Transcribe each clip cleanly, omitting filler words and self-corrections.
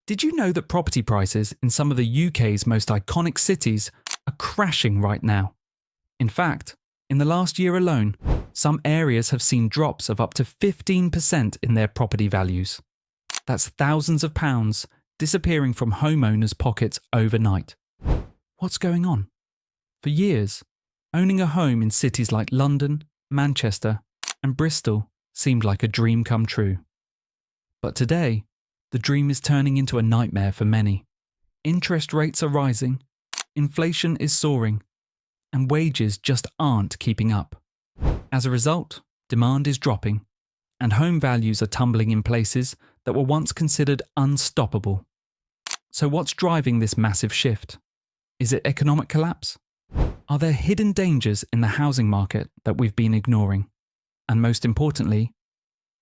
Did you know that property prices in some of the UK's most iconic cities are crashing right now? In fact, in the last year alone, some areas have seen drops of up to 15% in their property values. That's thousands of pounds disappearing from homeowners' pockets overnight. What's going on? For years, owning a home in cities like London, Manchester, and Bristol seemed like a dream come true. But today, the dream is turning into a nightmare for many. Interest rates are rising, inflation is soaring, and wages just aren't keeping up. As a result, demand is dropping, and home values are tumbling in places that were once considered unstoppable. So what's driving this massive shift? Is it economic collapse? Are there hidden dangers in the housing market that we've been ignoring? And most importantly,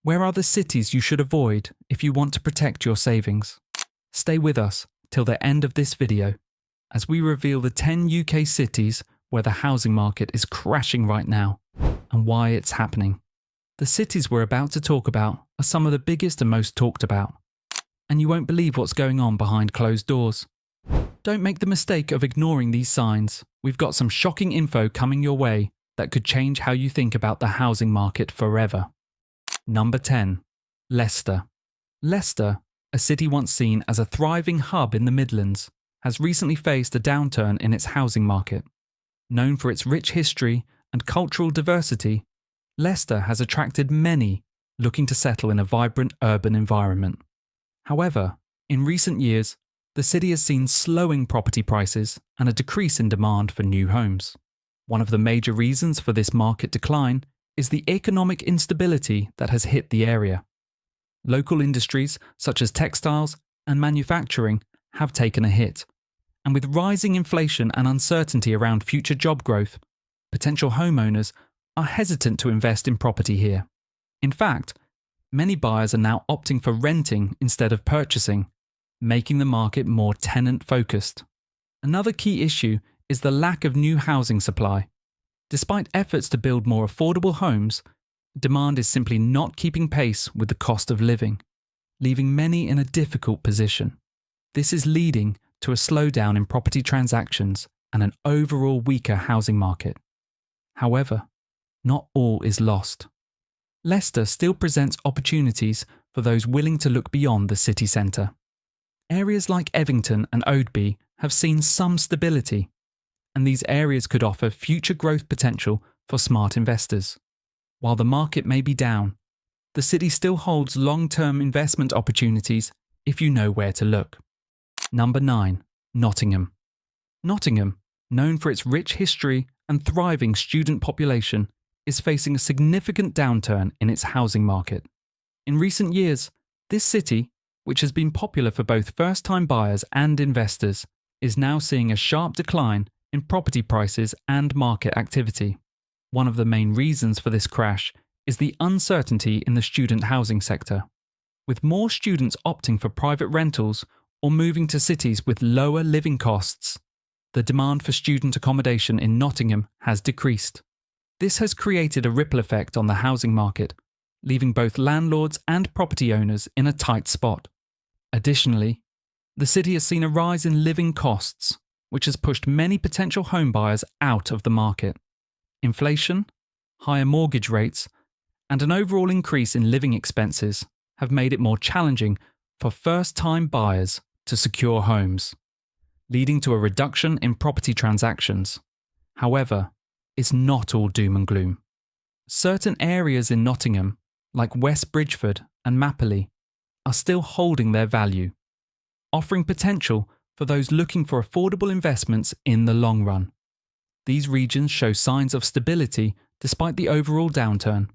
where are the cities you should avoid if you want to protect your savings? Stay with us till the end of this video as we reveal the 10 UK cities where the housing market is crashing right now and why it's happening. The cities we're about to talk about are some of the biggest and most talked about, and you won't believe what's going on behind closed doors. Don't make the mistake of ignoring these signs. We've got some shocking info coming your way that could change how you think about the housing market forever. Number 10. Leicester. Leicester, a city once seen as a thriving hub in the Midlands, has recently faced a downturn in its housing market. Known for its rich history and cultural diversity, Leicester has attracted many looking to settle in a vibrant urban environment. However, in recent years, the city has seen slowing property prices and a decrease in demand for new homes. One of the major reasons for this market decline is the economic instability that has hit the area. Local industries such as textiles and manufacturing have taken a hit, and with rising inflation and uncertainty around future job growth, potential homeowners are hesitant to invest in property here. In fact, many buyers are now opting for renting instead of purchasing, making the market more tenant-focused. Another key issue is the lack of new housing supply. Despite efforts to build more affordable homes, demand is simply not keeping pace with the cost of living, leaving many in a difficult position. This is leading to a slowdown in property transactions and an overall weaker housing market. However, not all is lost. Leicester still presents opportunities for those willing to look beyond the city centre. Areas like Evington and Oadby have seen some stability, and these areas could offer future growth potential for smart investors. While the market may be down, the city still holds long-term investment opportunities if you know where to look. Number 9. Nottingham. Nottingham, known for its rich history and thriving student population, is facing a significant downturn in its housing market. In recent years, this city, which has been popular for both first-time buyers and investors, is now seeing a sharp decline in property prices and market activity. One of the main reasons for this crash is the uncertainty in the student housing sector. With more students opting for private rentals or moving to cities with lower living costs, the demand for student accommodation in Nottingham has decreased. This has created a ripple effect on the housing market, leaving both landlords and property owners in a tight spot. Additionally, the city has seen a rise in living costs, which has pushed many potential home buyers out of the market. Inflation, higher mortgage rates, and an overall increase in living expenses have made it more challenging for first-time buyers to secure homes, leading to a reduction in property transactions. However, it's not all doom and gloom. Certain areas in Nottingham, like West Bridgford and Mapley, are still holding their value, offering potential for those looking for affordable investments in the long run. These regions show signs of stability despite the overall downturn.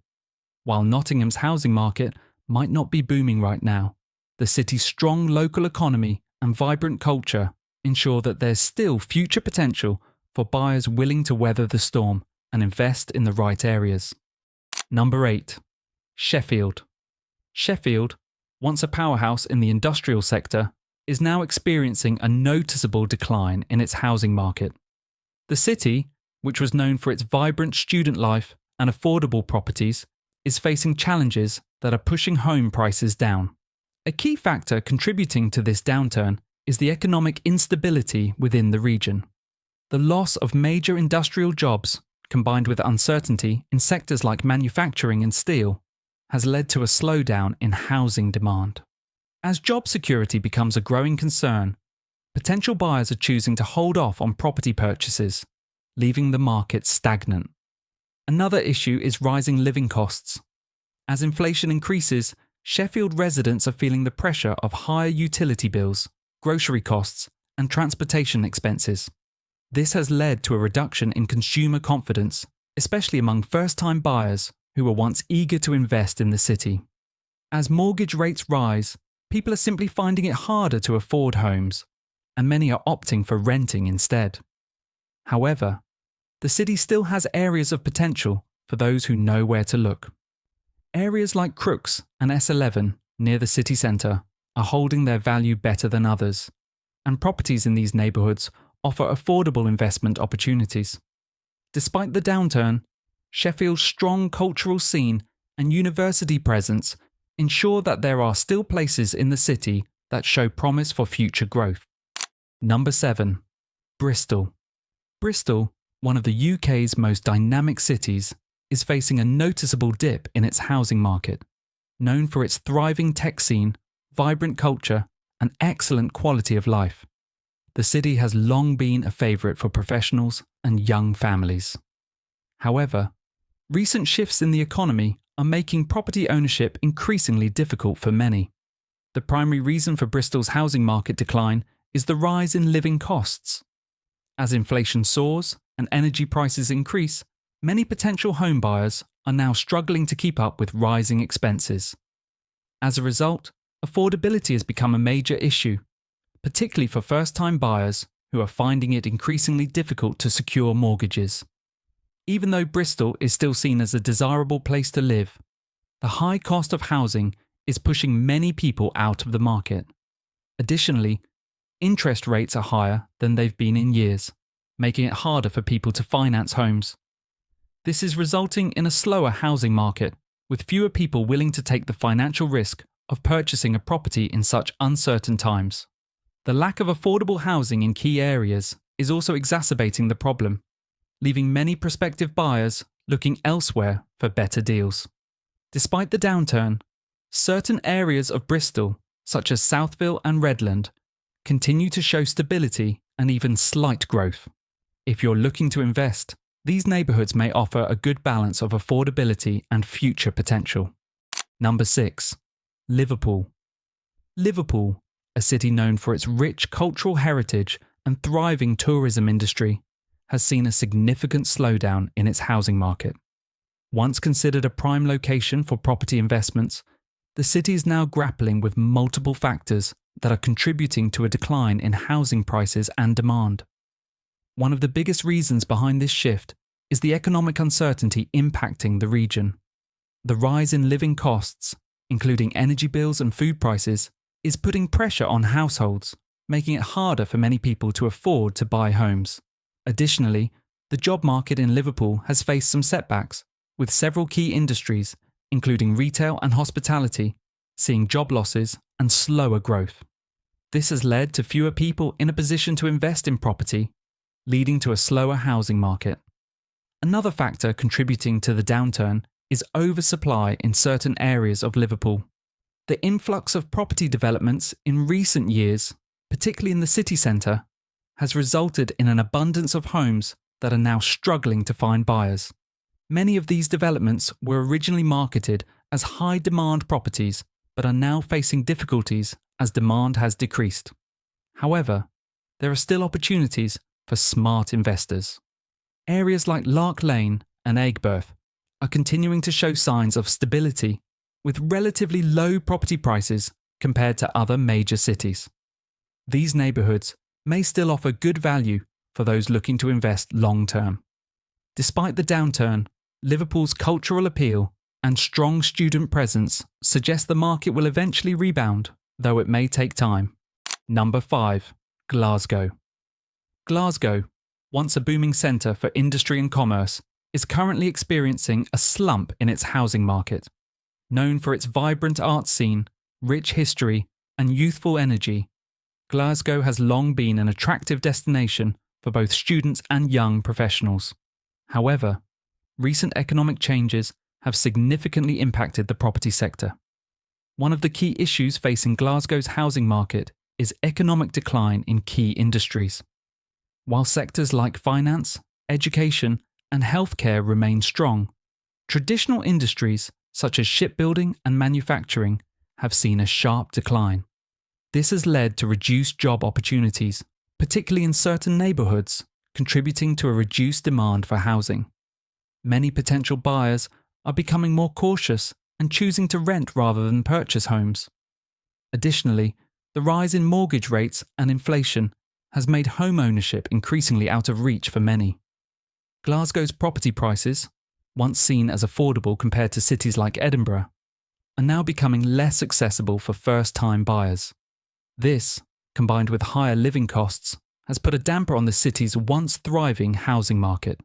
While Nottingham's housing market might not be booming right now, the city's strong local economy and vibrant culture ensure that there's still future potential for buyers willing to weather the storm and invest in the right areas. Number 8. Sheffield. Sheffield, once a powerhouse in the industrial sector, is now experiencing a noticeable decline in its housing market. The city, which was known for its vibrant student life and affordable properties, is facing challenges that are pushing home prices down. A key factor contributing to this downturn is the economic instability within the region. The loss of major industrial jobs, combined with uncertainty in sectors like manufacturing and steel, has led to a slowdown in housing demand. As job security becomes a growing concern, potential buyers are choosing to hold off on property purchases, leaving the market stagnant. Another issue is rising living costs. As inflation increases, Sheffield residents are feeling the pressure of higher utility bills, grocery costs, and transportation expenses. This has led to a reduction in consumer confidence, especially among first-time buyers who were once eager to invest in the city. As mortgage rates rise, people are simply finding it harder to afford homes, and many are opting for renting instead. However, the city still has areas of potential for those who know where to look. Areas like Crooks and S11 near the city centre are holding their value better than others, and properties in these neighbourhoods offer affordable investment opportunities. Despite the downturn, Sheffield's strong cultural scene and university presence ensure that there are still places in the city that show promise for future growth. Number 7. Bristol. Bristol, one of the UK's most dynamic cities, is facing a noticeable dip in its housing market. Known for its thriving tech scene, vibrant culture, and excellent quality of life, the city has long been a favourite for professionals and young families. However, recent shifts in the economy are making property ownership increasingly difficult for many. The primary reason for Bristol's housing market decline is the rise in living costs. As inflation soars and energy prices increase, many potential home buyers are now struggling to keep up with rising expenses. As a result, affordability has become a major issue, particularly for first-time buyers who are finding it increasingly difficult to secure mortgages. Even though Bristol is still seen as a desirable place to live, the high cost of housing is pushing many people out of the market. Additionally, interest rates are higher than they've been in years, making it harder for people to finance homes. This is resulting in a slower housing market, with fewer people willing to take the financial risk of purchasing a property in such uncertain times. The lack of affordable housing in key areas is also exacerbating the problem, leaving many prospective buyers looking elsewhere for better deals. Despite the downturn, certain areas of Bristol, such as Southville and Redland, continue to show stability and even slight growth. If you're looking to invest, these neighbourhoods may offer a good balance of affordability and future potential. Number 6. Liverpool. Liverpool, a city known for its rich cultural heritage and thriving tourism industry, has seen a significant slowdown in its housing market. Once considered a prime location for property investments, the city is now grappling with multiple factors that are contributing to a decline in housing prices and demand. One of the biggest reasons behind this shift is the economic uncertainty impacting the region. The rise in living costs, including energy bills and food prices, is putting pressure on households, making it harder for many people to afford to buy homes. Additionally, the job market in Liverpool has faced some setbacks, with several key industries, including retail and hospitality, seeing job losses and slower growth. This has led to fewer people in a position to invest in property, leading to a slower housing market. Another factor contributing to the downturn is oversupply in certain areas of Liverpool. The influx of property developments in recent years, particularly in the city centre, has resulted in an abundance of homes that are now struggling to find buyers. Many of these developments were originally marketed as high-demand properties, but are now facing difficulties as demand has decreased. However, there are still opportunities for smart investors. Areas like Lark Lane and Aigburth are continuing to show signs of stability, with relatively low property prices compared to other major cities. These neighbourhoods may still offer good value for those looking to invest long-term. Despite the downturn, Liverpool's cultural appeal and strong student presence suggest the market will eventually rebound, though it may take time. Number 5. Glasgow. Glasgow, once a booming centre for industry and commerce, is currently experiencing a slump in its housing market. Known for its vibrant art scene, rich history, and youthful energy, Glasgow has long been an attractive destination for both students and young professionals. However, recent economic changes have significantly impacted the property sector. One of the key issues facing Glasgow's housing market is economic decline in key industries. While sectors like finance, education, and healthcare remain strong, traditional industries such as shipbuilding and manufacturing have seen a sharp decline. This has led to reduced job opportunities, particularly in certain neighbourhoods, contributing to a reduced demand for housing. Many potential buyers are becoming more cautious and choosing to rent rather than purchase homes. Additionally, the rise in mortgage rates and inflation has made homeownership increasingly out of reach for many. Glasgow's property prices, once seen as affordable compared to cities like Edinburgh, are now becoming less accessible for first-time buyers. This, combined with higher living costs, has put a damper on the city's once thriving housing market.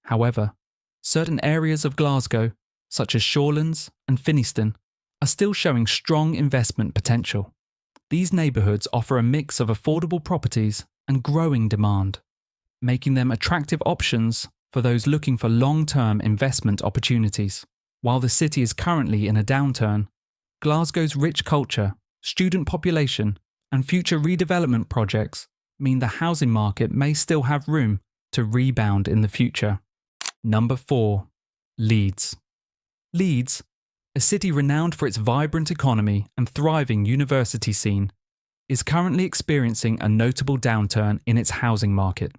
However, certain areas of Glasgow, such as Shawlands and Finnieston, are still showing strong investment potential. These neighbourhoods offer a mix of affordable properties and growing demand, making them attractive options for those looking for long-term investment opportunities. While the city is currently in a downturn, Glasgow's rich culture, student population, and future redevelopment projects mean the housing market may still have room to rebound in the future. Number 4. Leeds. Leeds, a city renowned for its vibrant economy and thriving university scene, is currently experiencing a notable downturn in its housing market.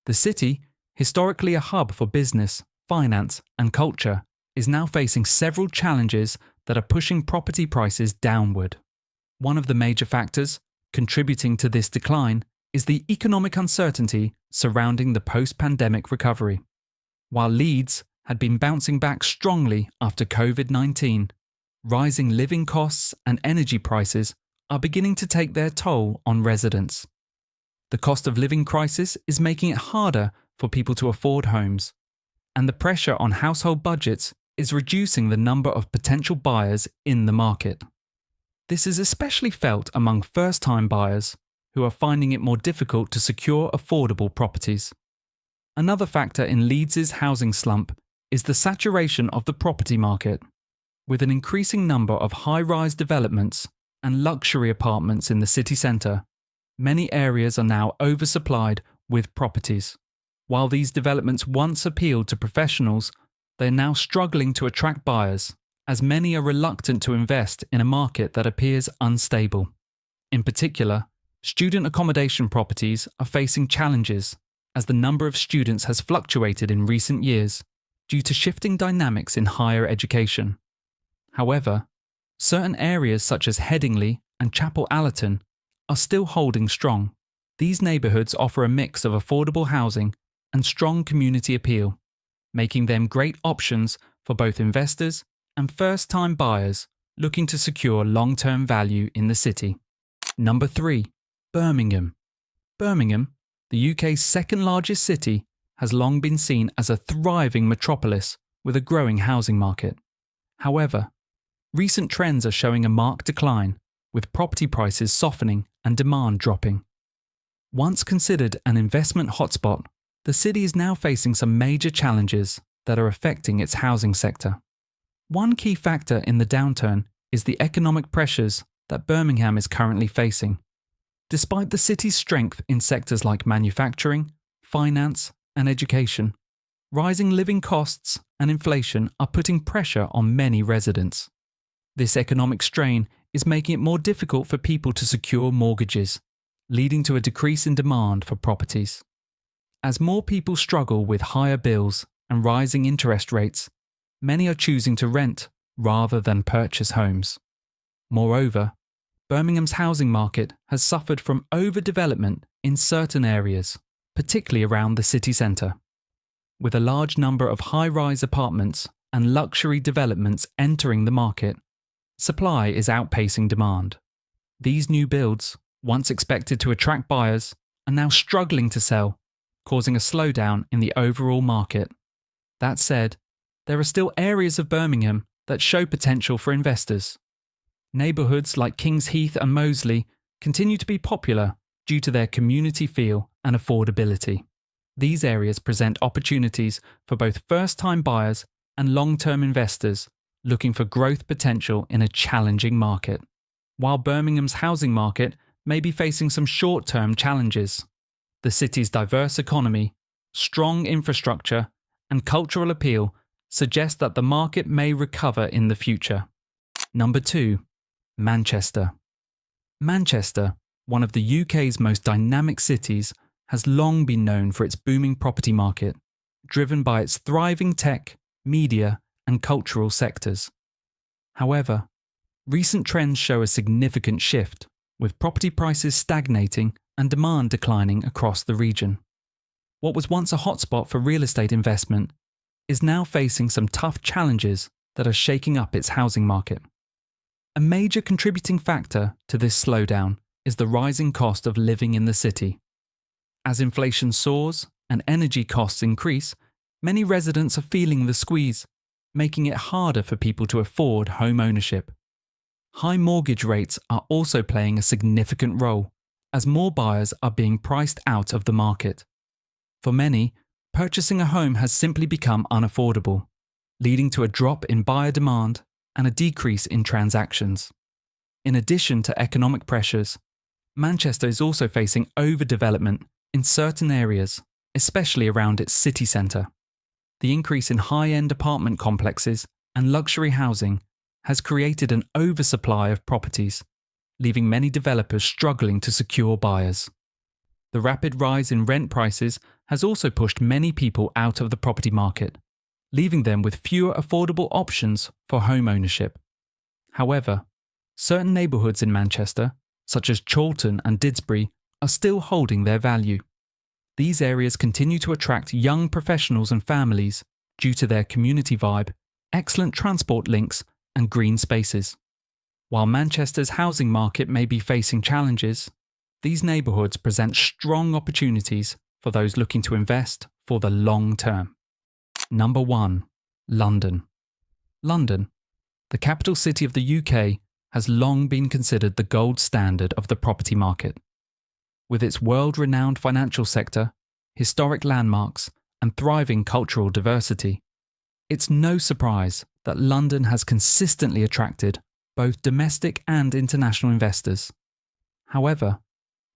The city, historically a hub for business, finance, and culture, is now facing several challenges that are pushing property prices downward. One of the major factors contributing to this decline is the economic uncertainty surrounding the post-pandemic recovery. While Leeds had been bouncing back strongly after COVID-19, rising living costs and energy prices are beginning to take their toll on residents. The cost of living crisis is making it harder for people to afford homes, and the pressure on household budgets is reducing the number of potential buyers in the market. This is especially felt among first-time buyers who are finding it more difficult to secure affordable properties. Another factor in Leeds' housing slump is the saturation of the property market. With an increasing number of high-rise developments and luxury apartments in the city centre, many areas are now oversupplied with properties. While these developments once appealed to professionals, they are now struggling to attract buyers, as many are reluctant to invest in a market that appears unstable. In particular, student accommodation properties are facing challenges as the number of students has fluctuated in recent years due to shifting dynamics in higher education. However, certain areas such as Headingley and Chapel Allerton are still holding strong. These neighbourhoods offer a mix of affordable housing and strong community appeal, making them great options for both investors and first-time buyers looking to secure long-term value in the city. Number 3. Birmingham. Birmingham, the UK's second-largest city, has long been seen as a thriving metropolis with a growing housing market. However, recent trends are showing a marked decline, with property prices softening and demand dropping. Once considered an investment hotspot, the city is now facing some major challenges that are affecting its housing sector. One key factor in the downturn is the economic pressures that Birmingham is currently facing. Despite the city's strength in sectors like manufacturing, finance, and education, rising living costs and inflation are putting pressure on many residents. This economic strain is making it more difficult for people to secure mortgages, leading to a decrease in demand for properties. As more people struggle with higher bills and rising interest rates, many are choosing to rent rather than purchase homes. Moreover, Birmingham's housing market has suffered from overdevelopment in certain areas, particularly around the city centre. With a large number of high-rise apartments and luxury developments entering the market, supply is outpacing demand. These new builds, once expected to attract buyers, are now struggling to sell, causing a slowdown in the overall market. That said, there are still areas of Birmingham that show potential for investors. Neighbourhoods like Kings Heath and Moseley continue to be popular due to their community feel and affordability. These areas present opportunities for both first-time buyers and long-term investors looking for growth potential in a challenging market. While Birmingham's housing market may be facing some short-term challenges, the city's diverse economy, strong infrastructure, and cultural appeal suggest that the market may recover in the future. Number 2. Manchester. Manchester, one of the UK's most dynamic cities, has long been known for its booming property market, driven by its thriving tech, media, and cultural sectors. However, recent trends show a significant shift, with property prices stagnating and demand declining across the region. What was once a hotspot for real estate investment is now facing some tough challenges that are shaking up its housing market. A major contributing factor to this slowdown is the rising cost of living in the city. As inflation soars and energy costs increase, many residents are feeling the squeeze, making it harder for people to afford home ownership. High mortgage rates are also playing a significant role, as more buyers are being priced out of the market. For many, purchasing a home has simply become unaffordable, leading to a drop in buyer demand and a decrease in transactions. In addition to economic pressures, Manchester is also facing overdevelopment in certain areas, especially around its city centre. The increase in high-end apartment complexes and luxury housing has created an oversupply of properties, leaving many developers struggling to secure buyers. The rapid rise in rent prices has also pushed many people out of the property market, leaving them with fewer affordable options for home ownership. However, certain neighbourhoods in Manchester, such as Chorlton and Didsbury, are still holding their value. These areas continue to attract young professionals and families due to their community vibe, excellent transport links, and green spaces. While Manchester's housing market may be facing challenges, these neighbourhoods present strong opportunities for those looking to invest for the long term. Number 1. London. London, the capital city of the UK, has long been considered the gold standard of the property market. With its world-renowned financial sector, historic landmarks, and thriving cultural diversity, it's no surprise that London has consistently attracted both domestic and international investors. However,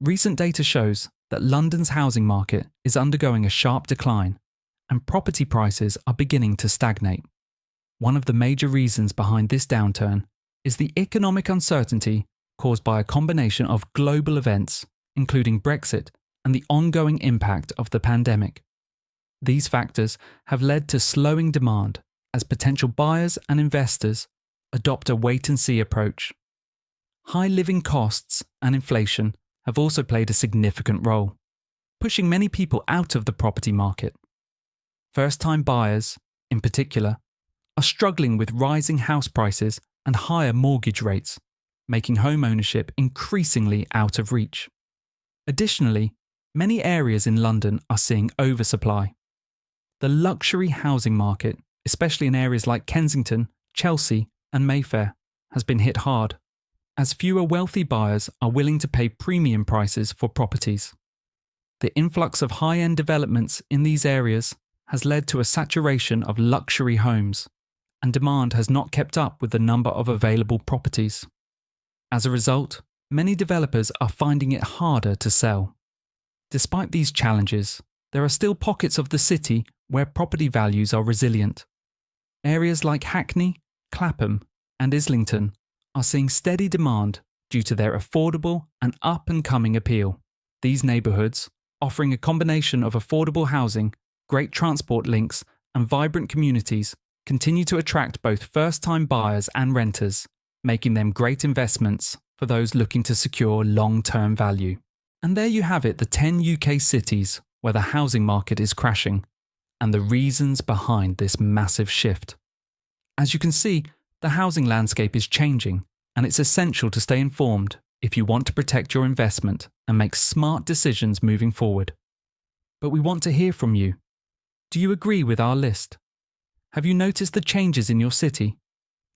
recent data shows that London's housing market is undergoing a sharp decline, and property prices are beginning to stagnate. One of the major reasons behind this downturn is the economic uncertainty caused by a combination of global events, including Brexit and the ongoing impact of the pandemic. These factors have led to slowing demand as potential buyers and investors adopt a wait-and-see approach. High living costs and inflation have also played a significant role, pushing many people out of the property market. First-time buyers, in particular, are struggling with rising house prices and higher mortgage rates, making home ownership increasingly out of reach. Additionally, many areas in London are seeing oversupply. The luxury housing market, especially in areas like Kensington, Chelsea, and Mayfair, has been hit hard, as fewer wealthy buyers are willing to pay premium prices for properties. The influx of high-end developments in these areas has led to a saturation of luxury homes, and demand has not kept up with the number of available properties. As a result, many developers are finding it harder to sell. Despite these challenges, there are still pockets of the city where property values are resilient. Areas like Hackney, Clapham, and Islington are seeing steady demand due to their affordable and up-and-coming appeal. These neighbourhoods, offering a combination of affordable housing, great transport links, and vibrant communities, continue to attract both first-time buyers and renters, making them great investments for those looking to secure long-term value. And there you have it, the 10 UK cities where the housing market is crashing, and the reasons behind this massive shift. As you can see, the housing landscape is changing, and it's essential to stay informed if you want to protect your investment and make smart decisions moving forward. But we want to hear from you. Do you agree with our list? Have you noticed the changes in your city?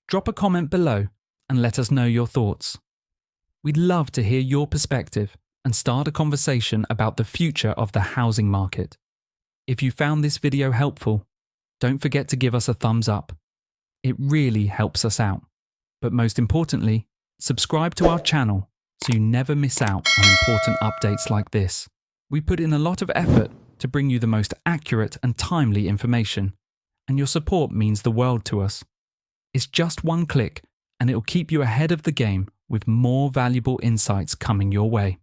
Drop a comment below and let us know your thoughts. We'd love to hear your perspective and start a conversation about the future of the housing market. If you found this video helpful, don't forget to give us a thumbs up. It really helps us out. But most importantly, subscribe to our channel so you never miss out on important updates like this. We put in a lot of effort to bring you the most accurate and timely information, and your support means the world to us. It's just one click, and it will keep you ahead of the game with more valuable insights coming your way.